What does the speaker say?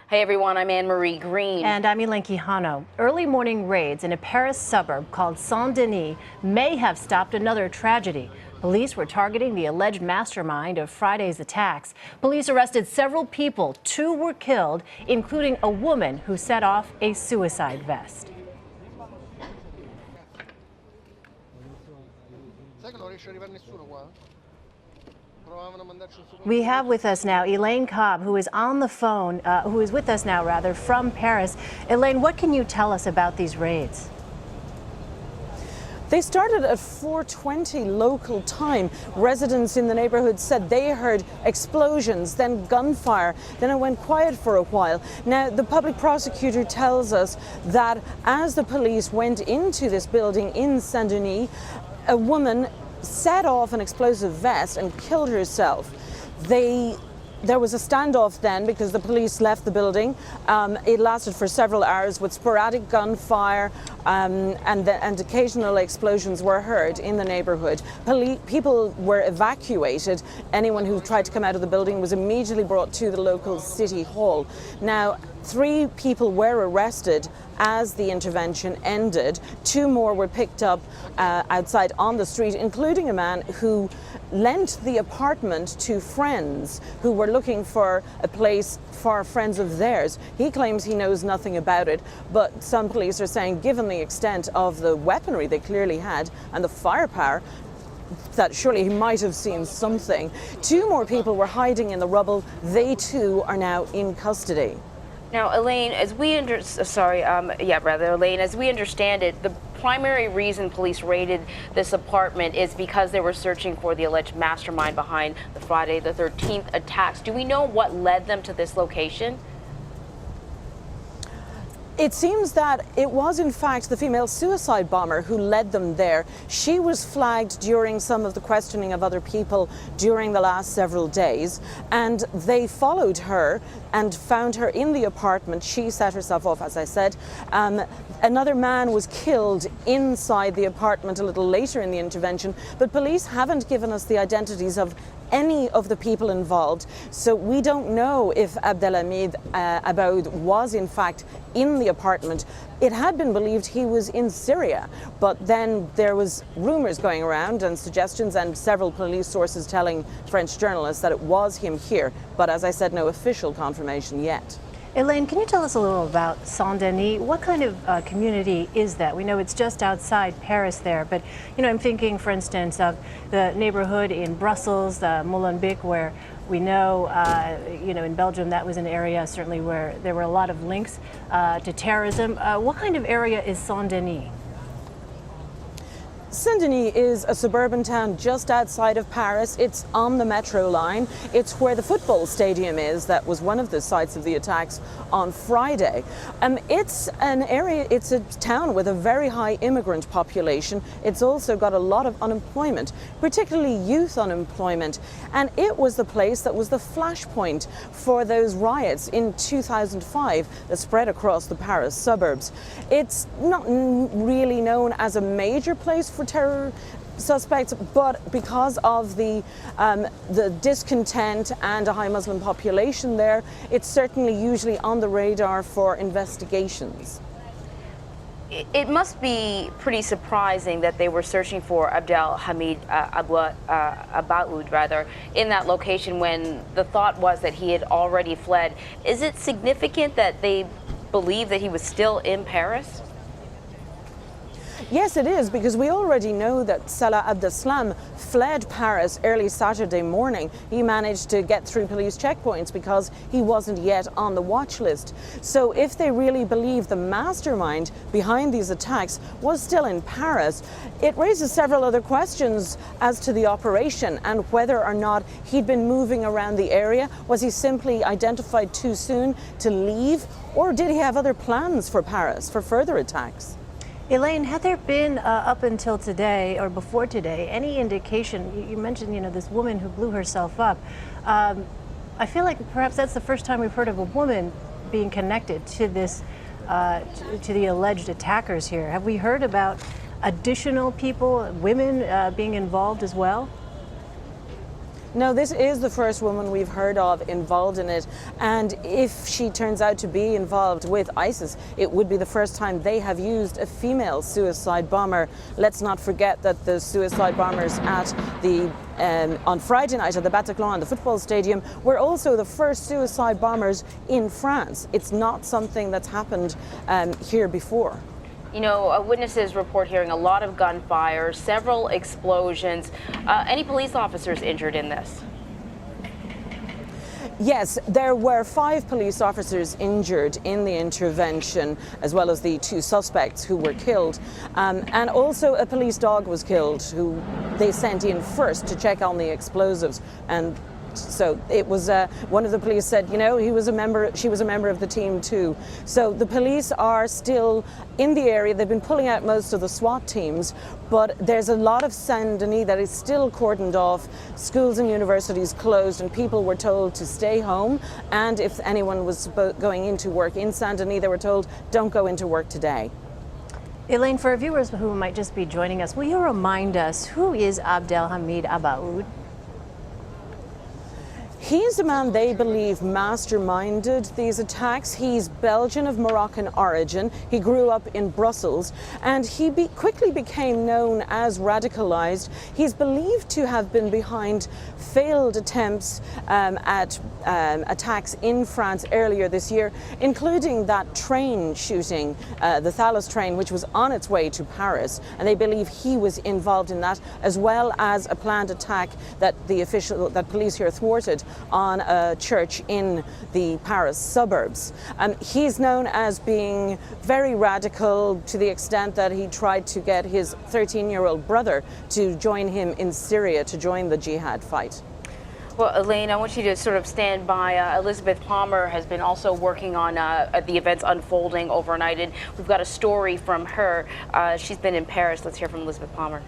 Hey everyone, I'm Anne-Marie Green. And I'm Elaine Cobbe. Early morning raids in a Paris suburb called Saint Denis may have stopped another tragedy. Police were targeting the alleged mastermind of Friday's attacks. Police arrested several people. 2 were killed, including a woman who set off a suicide vest. We have with us now Elaine Cobbe, who is on the phone, who is with us now, rather, from Paris. Elaine, what can you tell us about these raids? They started at 4:20 local time. Residents in the neighborhood said they heard explosions, then gunfire, then it went quiet for a while. Now, the public prosecutor tells us that as the police went into this building in Saint Denis, a woman set off an explosive vest and killed herself. There was a standoff then because the police left the building. It lasted for several hours with sporadic gunfire and occasional explosions were heard in the neighborhood. People were evacuated. Anyone who tried to come out of the building was immediately brought to the local city hall. Now, 3 people were arrested as the intervention ended. 2 more were picked up outside on the street, including a man who lent the apartment to friends who were looking for a place for friends of theirs. He claims he knows nothing about it, but some police are saying, given the extent of the weaponry they clearly had and the firepower, that surely he might have seen something. 2 more people were hiding in the rubble. They too are now in custody. Now, Elaine, as we understand it, the primary reason police raided this apartment is because they were searching for the alleged mastermind behind the Friday the 13th attacks. Do we know what led them to this location? It seems that it was in fact the female suicide bomber who led them there. She was flagged during some of the questioning of other people during the last several days, and they followed her and found her in the apartment. She set herself off, as I said. Another man was killed inside the apartment a little later in the intervention, but police haven't given us the identities of any of the people involved, so we don't know if Abdelhamid Abaoud was in fact in the apartment. It had been believed he was in Syria, but then there was rumors going around and suggestions and several police sources telling French journalists that it was him here, but as I said, no official confirmation yet. Elaine, can you tell us a little about Saint Denis? What kind of community is that? We know it's just outside Paris there, but I'm thinking, for instance, of the neighborhood in Brussels, Molenbeek, where we know, in Belgium that was an area certainly where there were a lot of links to terrorism. What kind of area is Saint Denis? Saint Denis is a suburban town just outside of Paris. It's on the metro line. It's where the football stadium is. That was one of the sites of the attacks on Friday. It's an area, it's a town with a very high immigrant population. It's also got a lot of unemployment, particularly youth unemployment. And it was the place that was the flashpoint for those riots in 2005 that spread across the Paris suburbs. It's not really known as a major place for terror suspects, but because of the discontent and a high Muslim population there, it's certainly usually on the radar for investigations. It must be pretty surprising that they were searching for Abdelhamid Abaoud in that location when the thought was that he had already fled. Is it significant that they believe that he was still in Paris? Yes, it is, because we already know that Salah Abdeslam fled Paris early Saturday morning. He managed to get through police checkpoints because he wasn't yet on the watch list. So if they really believe the mastermind behind these attacks was still in Paris, it raises several other questions as to the operation and whether or not he'd been moving around the area. Was he simply identified too soon to leave, or did he have other plans for Paris for further attacks? Elaine, had there been, up until today or before today, any indication? You mentioned, this woman who blew herself up. I feel like perhaps that's the first time we've heard of a woman being connected to this, to the alleged attackers here. Have we heard about additional people, women, being involved as well? No, this is the first woman we've heard of involved in it, and if she turns out to be involved with ISIS, it would be the first time they have used a female suicide bomber. Let's not forget that the suicide bombers at the on Friday night at the Bataclan, the football stadium, were also the first suicide bombers in France. It's not something that's happened here before. You know, witnesses report hearing a lot of gunfire, several explosions. Any police officers injured in this? Yes, there were 5 police officers injured in the intervention, as well as the 2 suspects who were killed. And also a police dog was killed, who they sent in first to check on the explosives. And so it was one of the police said, you know, she was a member of the team too. So the police are still in the area. They've been pulling out most of the SWAT teams, but there's a lot of Saint Denis that is still cordoned off. Schools and universities closed, and people were told to stay home. And if anyone was going into work in Saint Denis, they were told, don't go into work today. Elaine, for our viewers who might just be joining us, will you remind us who is Abdelhamid Abaoud? He's the man they believe masterminded these attacks. He's Belgian of Moroccan origin. He grew up in Brussels, and he quickly became known as radicalized. He's believed to have been behind failed attempts at attacks in France earlier this year, including that train shooting, the Thalys train, which was on its way to Paris. And they believe he was involved in that, as well as a planned attack that police here thwarted on a church in the Paris suburbs. He's known as being very radical, to the extent that he tried to get his 13-year-old brother to join him in Syria, to join the jihad fight. Well, Elaine, I want you to sort of stand by. Elizabeth Palmer has been also working on the events unfolding overnight, and we've got a story from her. She's been in Paris. Let's hear from Elizabeth Palmer.